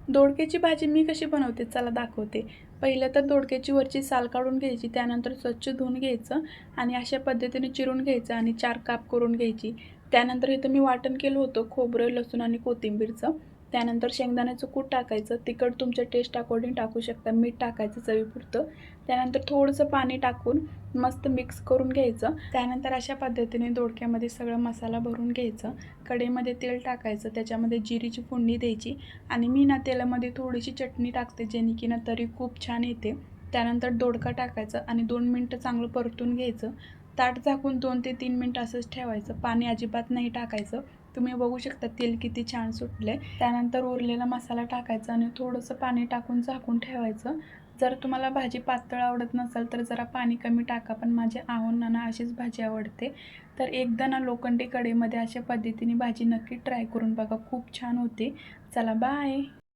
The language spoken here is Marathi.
दोडक्याची भाजी मी कशी बनवते चला दाखवते. पहिलं तर दोडक्याची वरची साल काढून घ्यायची, त्यानंतर स्वच्छ धुवून घ्यायचं आणि अशा पद्धतीने चिरून घ्यायचं आणि 4 काप करून घ्यायची. त्यानंतर इथं मी वाटण केलं होतं खोबरं, लसूण आणि कोथिंबीरचं. त्यानंतर शेंगदाण्याचं कूट टाकायचं. तिखट तुमच्या टेस्ट अकॉर्डिंग टाकू शकता. मीठ टाकायचं चवीपुरतं. त्यानंतर थोडंसं पाणी टाकून मस्त मिक्स करून घ्यायचं. त्यानंतर अशा पद्धतीने दोडक्यामध्ये सगळं मसाला भरून घ्यायचं. कढईमध्ये तेल टाकायचं, त्याच्यामध्ये जिरीची फोडणी द्यायची आणि मी ना तेलामध्ये थोडीशी चटणी टाकते, जेणे की ना तरी खूप छान येते. त्यानंतर दोडका टाकायचा आणि 2 मिनटं चांगलं परतून घ्यायचं. ताट झाकून 2 ते 3 मिनटं असंच ठेवायचं. पाणी अजिबात नाही टाकायचं. तुम्ही बघू शकता तेल किती छान सुटले. त्यानंतर उरलेला मसाला टाकायचा आणि थोडंसं पाणी टाकून झाकून ठेवायचं. जर तुम्हाला भाजी पातळ आवडत नसेल तर जरा पाणी कमी टाका, पण माझ्या आहोंना अशीच भाजी आवडते. तर एकदा ना लोखंडी कढईमध्ये अशा पद्धतीने भाजी नक्की ट्राय करून बघा, खूप छान होते. चला बाय.